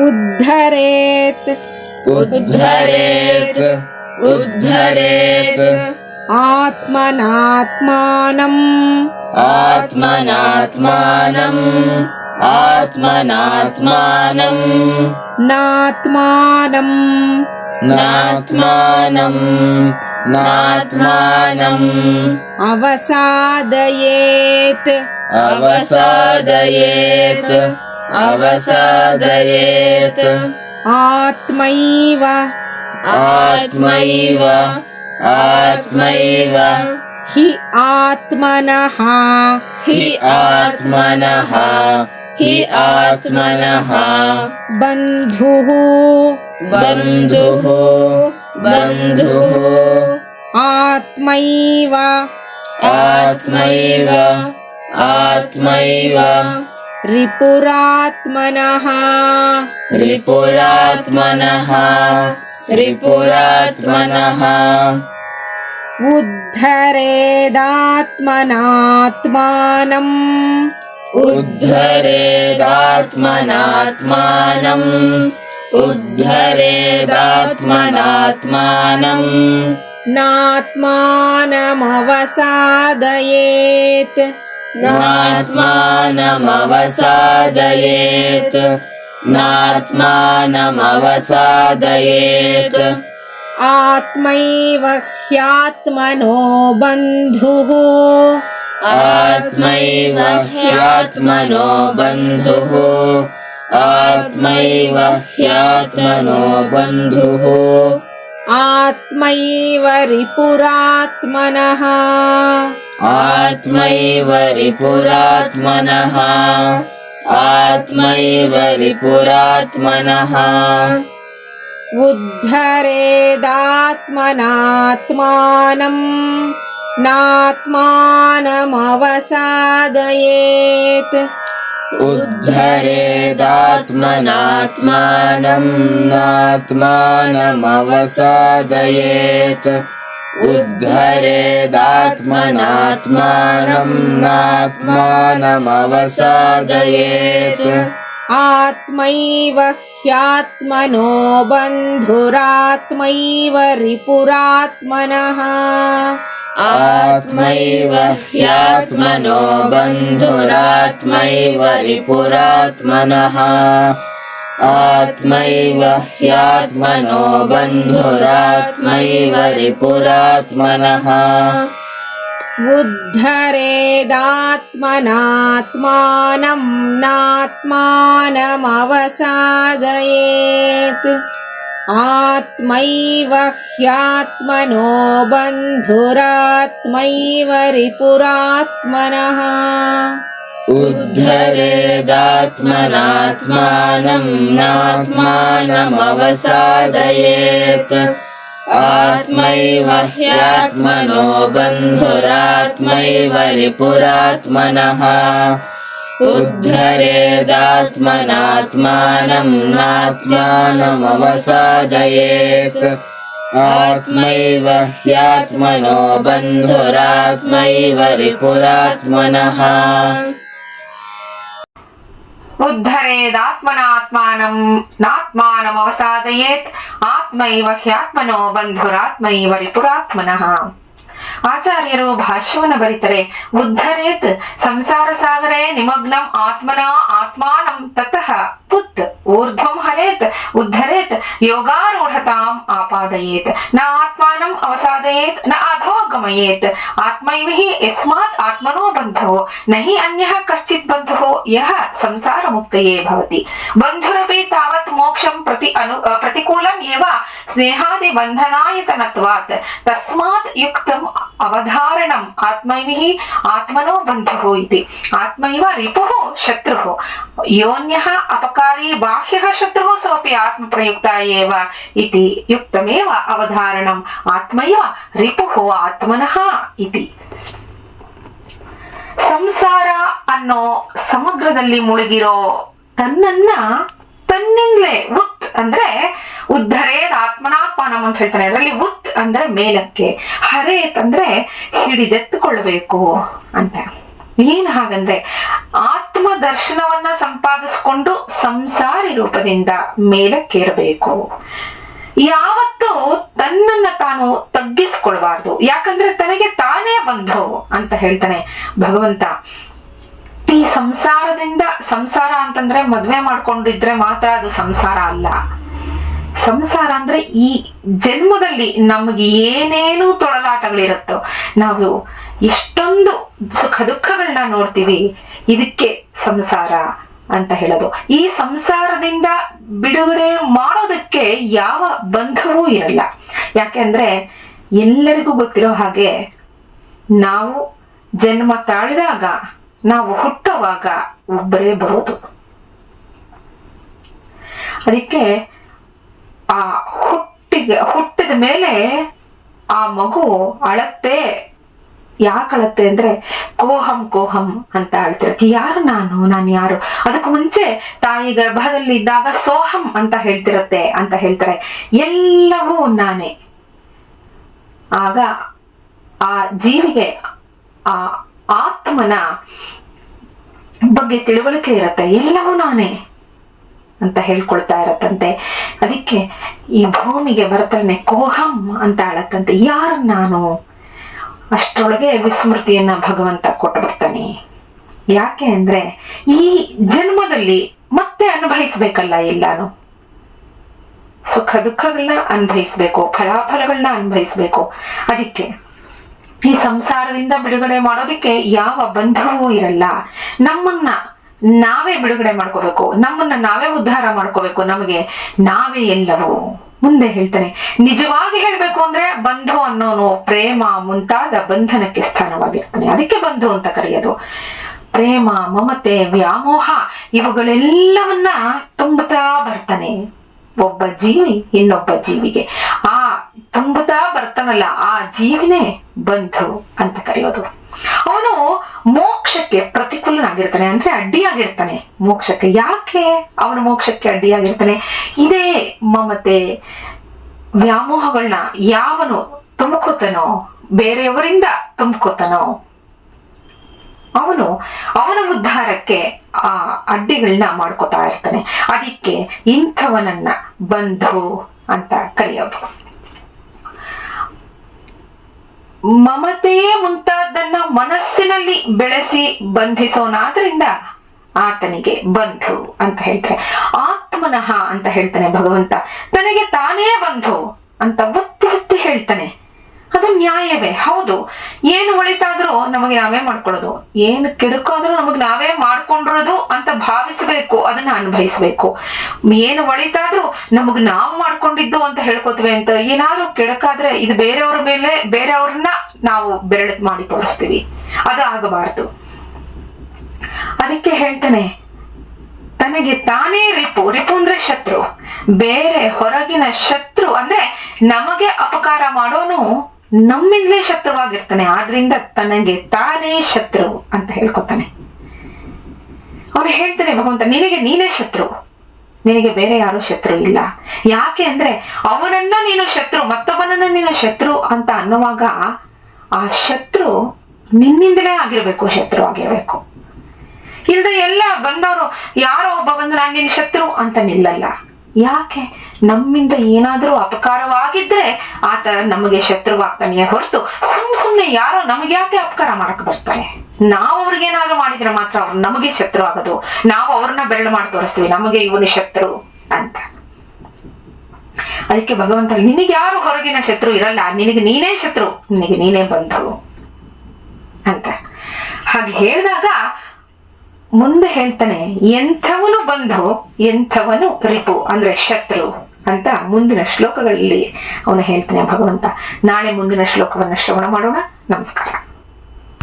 उद्धरेत् उद्धरेत् उद्धरेत् आत्मनात्मानम् आत्मनात्मानम् आत्मनात्मानम् नात्मानम् नात्मानम् नात्मानम् अवसादयेत् अवसादयेत् अवसादयेत् आत्मैव आत्मैव आत्मैव हि आत्मनः हि आत्मनः हि आत्मनः बन्धुः बन्धुः बन्धुः आत्मैव आत्मैव आत्मैव रिपुरात्मनः रिपुरात्मनः रिपुरात्मनः उद्धरेदात्मनात्मानम् उद्धरेदात्मनात्मानम् उद्धरेदात्मनात्मानम् नात्मानमवसादयेत् नात्मानमवसादयेत् नात्मानमवसादयेत् आत्मैव ह्यात्मनो बन्धुः आत्मैव ह्यात्मनो बन्धुः आत्मैव ह्यात्मनो बन्धुः आत्मैव रिपुरात्मनः आत्मैव रिपुरात्मनः आत्मैव रिपुरात्मनः उद्धरेदात्मनात्मानम् नात्मानमवसादयेत् उद्धरेदात्मनात्मानम् नात्मानमवसादयेत् उद्धरेदात्मनात्मानम् नात्मानमवसादयेत् आत्मैव ह्यात्मनो बन्धुरात्मैव रिपुरात्मनः आत्मैव ह्यात्मनो बन्धुरात्मैव रिपुरात्मनः आत्मैव ह्यात्मनो बन्धुरात्मैव रिपुरात्मनः उद्धरेदात्मनात्मानम् नात्मानमवसादयेत् आत्मैव ह्यात्मनो बन्धुरात्मैव रिपुरात्मनः उद्धरेदात्मनात्मानम् नात्मानमवसादयेत् आत्मैव ह्यात्मनो बन्धुरात्मैव रिपुरात्मनः उद्धरेदात्मनात्मानम् नात्मानमवसादयेत् आत्मैव ह्यात्मनो बन्धुरात्मैव रिपुरात्मनः उद्धरेदात्मनात्मानं नात्मानमवसादयेत् आत्मैव ह्यात्मनो बन्धुरात्मैव रिपुरात्मनः. ಆಚಾರ್ಯರು ಭಾಷ್ಯವನ್ನು ಬರೀತಾರೆ. ಉದ್ಧರೇತ್ ಸಂಸಾರ ಸಾಗರೇ ನಿಮಗ್ನಂ ಆತ್ಮನ ಆತ್ಮಾನಂ ತತಃ ಪುತ್ ಊರ್ಧ್ವಂ ಹರೇತ್ ಉದ್ಧರೇತ್ ಯೋಗಾರೂಢತಾಂ ಆಪಾದಯೇತ್ ನ ಆತ್ಮಾನಂ ಅವಸಾದಯೇತ್ ನ ಅಧೋ ಗಮಯೇತ್ ಆತ್ಮೈವ ಹಿ ಯಸ್ಮಾತ್ ಆತ್ಮನೋ ಬಂಧೋ ನ ಹಿ ಅನ್ಯಃ ಕಶ್ಚಿತ್ ಬಂಧೋ ಯಃ ಸಂಸಾರ ಮುಕ್ತಯೇ ಭವತಿ. ಬಂಧುರಪಿ ತಾವತ್ ಮೋಕ್ಷಂ ಪ್ರತಿಕೂಲಂ ಏವ ಸ್ನೇಹಾದಿ ಬಂಧನಾಯತನತ್ವಾತ್ ತಸ್ಮಾತ್ ಯುಕ್ತಂ ಅವಧಾರಣಂ ಆತ್ಮೈವ ಆತ್ಮನೋ ಬಂಧುಃ ಇತಿ. ಆತ್ಮೈವ ರಿಪುಃ ಶತ್ರುಃ ಯೋನ್ಯಃ ಅಪಕಾರಿ ಬಾಹ್ಯಃ ಶತ್ರುಃ ಸೋಪಿ ಆತ್ಮ ಪ್ರಯುಕ್ತ ಏವ ಇತಿ ಯುಕ್ತಮೇವ ಅವಧಾರಣಂ ಆತ್ಮೈವ ರಿಪುಃ ಆತ್ಮನಃ ಇತಿ. ಸಂಸಾರ ಅನ್ನೋ ಸಮುದ್ರದಲ್ಲಿ ಮುಳುಗಿರೋ ತನ್ನನ್ನ ತನ್ನಿಂದಲೇ ಉತ್ ಅಂದ್ರೆ ಉದ್ಧರೇದ್ ಆತ್ಮನಾತ್ಮಾನಂ ಅಂತ ಹೇಳ್ತಾನೆ. ಅದರಲ್ಲಿ ಉತ್ ಅಂದ್ರೆ ಮೇಲಕ್ಕೆ, ಹರೇತ್ ಅಂದ್ರೆ ಹಿಡಿದೆತ್ತುಕೊಳ್ಬೇಕು ಅಂತ. ಏನ್ ಹಾಗಂದ್ರೆ ಆತ್ಮ ದರ್ಶನವನ್ನ ಸಂಪಾದಿಸ್ಕೊಂಡು ಸಂಸಾರಿ ರೂಪದಿಂದ ಮೇಲಕ್ಕೇರಬೇಕು. ಯಾವತ್ತೂ ತನ್ನನ್ನ ತಾನು ತಗ್ಗಿಸ್ಕೊಳ್ಬಾರ್ದು. ಯಾಕಂದ್ರೆ ತನಗೆ ತಾನೇ ಬಂಧು ಅಂತ ಹೇಳ್ತಾನೆ ಭಗವಂತ. ಈ ಸಂಸಾರ ಅಂತಂದ್ರೆ ಮದ್ವೆ ಮಾಡ್ಕೊಂಡಿದ್ರೆ ಮಾತ್ರ ಅದು ಸಂಸಾರ ಅಲ್ಲ. ಸಂಸಾರ ಅಂದ್ರೆ ಈ ಜನ್ಮದಲ್ಲಿ ನಮಗೆ ಏನೇನು ತೊಳಲಾಟಗಳಿರುತ್ತೋ, ನಾವು ಎಷ್ಟೊಂದು ಸುಖ ದುಃಖಗಳನ್ನ ನೋಡ್ತೀವಿ, ಇದಕ್ಕೆ ಸಂಸಾರ ಅಂತ ಹೇಳೋದು. ಈ ಸಂಸಾರದಿಂದ ಬಿಡುಗಡೆ ಮಾಡೋದಕ್ಕೆ ಯಾವ ಬಂಧವೂ ಇರಲ್ಲ. ಯಾಕೆಂದ್ರೆ ಎಲ್ಲರಿಗೂ ಗೊತ್ತಿರೋ ಹಾಗೆ ನಾವು ಜನ್ಮ ತಾಳಿದಾಗ, ನಾವು ಹುಟ್ಟುವಾಗ ಒಬ್ಬರೇ ಬರೋದು. ಅದಕ್ಕೆ ಆ ಹುಟ್ಟಿದ ಮೇಲೆ ಆ ಮಗು ಅಳತ್ತೆ. ಯಾಕೆ ಅಳತ್ತೆ ಅಂದ್ರೆ ಕೋಹಂ ಕೋಹಂ ಅಂತ ಅಳ್ತಿರತ್ತೆ. ಯಾರು ನಾನು ಯಾರು? ಅದಕ್ಕೂ ಮುಂಚೆ ತಾಯಿ ಗರ್ಭದಲ್ಲಿ ಇದ್ದಾಗ ಸೋಹಂ ಅಂತ ಹೇಳ್ತಿರತ್ತೆ ಅಂತ ಹೇಳ್ತಾರೆ. ಎಲ್ಲವೂ ನಾನೇ. ಆಗ ಆ ಜೀವಿಗೆ ಆ ಆತ್ಮನ ಬಗ್ಗೆ ತಿಳುವಳಿಕೆ ಇರತ್ತೆ. ಎಲ್ಲವೂ ನಾನೇ ಅಂತ ಹೇಳ್ಕೊಳ್ತಾ ಇರತ್ತಂತೆ. ಅದಕ್ಕೆ ಈ ಭೂಮಿಗೆ ಬರ್ತಾನೆ ಕೋಹಂ ಅಂತ ಅಳತ್ತಂತೆ. ಯಾರು ನಾನು? ಅಷ್ಟರೊಳಗೆ ವಿಸ್ಮೃತಿಯನ್ನ ಭಗವಂತ ಕೊಟ್ಟು ಬರ್ತಾನೆ. ಯಾಕೆ ಅಂದ್ರೆ ಈ ಜನ್ಮದಲ್ಲಿ ಮತ್ತೆ ಅನುಭವಿಸ್ಬೇಕಲ್ಲ, ಎಲ್ಲಾನು ಸುಖ ದುಃಖಗಳನ್ನ ಅನುಭವಿಸ್ಬೇಕು, ಫಲಾಫಲಗಳನ್ನ ಅನುಭವಿಸ್ಬೇಕು. ಅದಕ್ಕೆ ಈ ಸಂಸಾರದಿಂದ ಬಿಡುಗಡೆ ಮಾಡೋದಕ್ಕೆ ಯಾವ ಬಂಧವೂ ಇರಲ್ಲ. ನಮ್ಮನ್ನ ನಾವೇ ಬಿಡುಗಡೆ ಮಾಡ್ಕೋಬೇಕು, ನಮ್ಮನ್ನ ನಾವೇ ಉದ್ಧಾರ ಮಾಡ್ಕೋಬೇಕು. ನಮಗೆ ನಾವೇ ಎಲ್ಲವೂ. ಮುಂದೆ ಹೇಳ್ತಾನೆ, ನಿಜವಾಗಿ ಹೇಳ್ಬೇಕು ಅಂದ್ರೆ ಬಂಧು ಅನ್ನೋನು ಪ್ರೇಮ ಮುಂತಾದ ಬಂಧನಕ್ಕೆ ಸ್ಥಾನವಾಗಿರ್ತಾನೆ. ಅದಕ್ಕೆ ಬಂಧು ಅಂತ ಕರೆಯೋದು. ಪ್ರೇಮ, ಮಮತೆ, ವ್ಯಾಮೋಹ ಇವುಗಳೆಲ್ಲವನ್ನ ತುಂಬುತ್ತಾ ಬರ್ತಾನೆ ಒಬ್ಬ ಜೀವಿ ಇನ್ನೊಬ್ಬ ಜೀವಿಗೆ. ಆ ತುಂಬುತ್ತಾ ಬರ್ತಾನಲ್ಲ, ಆ ಜೀವಿನೇ ಬಂಧು ಅಂತ ಕರೆಯೋದು. ಅವನು ಮೋಕ್ಷಕ್ಕೆ ಪ್ರತಿಕೂಲನಾಗಿರ್ತಾನೆ, ಅಂದ್ರೆ ಅಡ್ಡಿಯಾಗಿರ್ತಾನೆ ಮೋಕ್ಷಕ್ಕೆ. ಯಾಕೆ ಅವನು ಮೋಕ್ಷಕ್ಕೆ ಅಡ್ಡಿಯಾಗಿರ್ತಾನೆ? ಇದೇ ಮಮತೆ ವ್ಯಾಮೋಹಗಳನ್ನ ಯಾವನು ತುಂಬ್ಕೋತಾನೋ, ಬೇರೆಯವರಿಂದ ತುಂಬ್ಕೋತಾನೋ, ಅವನ ಉದ್ಧಾರಕ್ಕೆ ಆ ಅಡ್ಡಿಗಳನ್ನ ಮಾಡ್ಕೋತಾ ಇರ್ತಾನೆ. ಅದಕ್ಕೆ ಇಂಥವನನ್ನ ಬಂಧು ಅಂತ ಕರೆಯೋದು. ಮಮತೆಯೇ ಮುಂತಾದನ್ನ ಮನಸ್ಸಿನಲ್ಲಿ ಬೆಳೆಸಿ ಬಂಧಿಸೋನಾದ್ರಿಂದ ಆತನಿಗೆ ಬಂಧು ಅಂತ ಹೇಳ್ತಾರೆ. ಆತ್ಮನಃ ಅಂತ ಹೇಳ್ತಾನೆ ಭಗವಂತ. ತನಗೆ ತಾನೇ ಬಂಧು ಅಂತ ಒತ್ತಿ ಒತ್ತಿ ಹೇಳ್ತಾನೆ. ಅದು ನ್ಯಾಯವೇ ಹೌದು. ಏನು ಒಳಿತಾದ್ರೂ ನಮಗೆ ನಾವೇ ಮಾಡ್ಕೊಳ್ಳೋದು, ಏನು ಕೆಡುಕಾದ್ರೂ ನಮಗ್ ನಾವೇ ಮಾಡ್ಕೊಂಡಿರೋದು ಅಂತ ಭಾವಿಸಬೇಕು, ಅದನ್ನ ಅನುಭವಿಸ್ಬೇಕು. ಏನು ಒಳಿತಾದ್ರೂ ನಮಗ್ ನಾವು ಮಾಡ್ಕೊಂಡಿದ್ದು ಅಂತ ಹೇಳ್ಕೊತೀವಿ. ಅಂತ ಏನಾದ್ರೂ ಕೆಡಕಾದ್ರೆ ಇದು ಬೇರೆಯವ್ರ ಮೇಲೆ, ಬೇರೆಯವ್ರನ್ನ ನಾವು ಬೆರಳು ಮಾಡಿ ತೋರಿಸ್ತೀವಿ. ಅದು ಆಗಬಾರ್ದು. ಅದಕ್ಕೆ ಹೇಳ್ತಾನೆ, ತನಗೆ ತಾನೇ ರಿಪು ಅಂದ್ರೆ ಶತ್ರು, ಬೇರೆ ಹೊರಗಿನ ಶತ್ರು ಅಂದ್ರೆ ನಮಗೆ ಅಪಕಾರ ಮಾಡೋನು ನಮ್ಮಿಂದಲೇ ಶತ್ರುವಾಗಿರ್ತಾನೆ. ಆದ್ರಿಂದ ತನಗೆ ತಾನೇ ಶತ್ರು ಅಂತ ಹೇಳ್ಕೊತಾನೆ. ಅವ್ರು ಹೇಳ್ತಾನೆ ಭಗವಂತ, ನಿನಗೆ ನೀನೇ ಶತ್ರು, ನಿನಗೆ ಬೇರೆ ಯಾರು ಶತ್ರು ಇಲ್ಲ. ಯಾಕೆ ಅಂದ್ರೆ ಅವನನ್ನ ನೀನು ಶತ್ರು, ಮತ್ತೊಬ್ಬನನ್ನ ನೀನು ಶತ್ರು ಅಂತ ಅನ್ನುವಾಗ ಆ ಶತ್ರು ನಿನ್ನಿಂದಲೇ ಆಗಿರ್ಬೇಕು, ಶತ್ರು ಆಗಿರ್ಬೇಕು. ಇಲ್ದ ಎಲ್ಲ ಬಂದವರು ಯಾರೋ ಒಬ್ಬ ಬಂದು ನಾನು ನಿನ್ ಶತ್ರು ಅಂತ ನಿಲ್ಲಲ್ಲ. ಯಾಕೆ? ನಮ್ಮಿಂದ ಏನಾದ್ರೂ ಅಪಕಾರವಾಗಿದ್ರೆ ಆತ ನಮಗೆ ಶತ್ರುವಾಗ್ತಾನೆಯೇ ಹೊರತು ಸುಮ್ನೆ ಯಾರೋ ನಮಗೆ ಯಾಕೆ ಅಪಕಾರ ಮಾಡಕ್ ಬರ್ತಾರೆ? ನಾವು ಅವ್ರಿಗೇನಾದ್ರೂ ಮಾಡಿದ್ರೆ ಮಾತ್ರ ಅವ್ರು ನಮಗೆ ಶತ್ರು ಆಗೋದು. ನಾವು ಅವ್ರನ್ನ ಬೆರಳು ಮಾಡಿ ತೋರಿಸ್ತೀವಿ, ನಮಗೆ ಇವನು ಶತ್ರು ಅಂತ. ಅದಕ್ಕೆ ಭಗವಂತ, ನಿನಗೆ ಯಾರು ಹೊರಗಿನ ಶತ್ರು ಇರಲ್ಲ, ನಿನಗೆ ನೀನೇ ಶತ್ರು, ನಿನಗೆ ನೀನೇ ಬಂಧು ಅಂತ ಹಾಗೆ ಹೇಳಿದಾಗ ಮುಂದೆ ಹೇಳ್ತಾನೆ, ಎಂಥವನು ಬಂಧು ಎಂಥವನು ರಿಪು ಅಂದ್ರೆ ಶತ್ರು ಅಂತ ಮುಂದಿನ ಶ್ಲೋಕಗಳಲ್ಲಿ ಅವನು ಹೇಳ್ತಾನೆ ಭಗವಂತ. ನಾಳೆ ಮುಂದಿನ ಶ್ಲೋಕವನ್ನ ಶ್ರವಣ ಮಾಡೋಣ. ನಮಸ್ಕಾರ.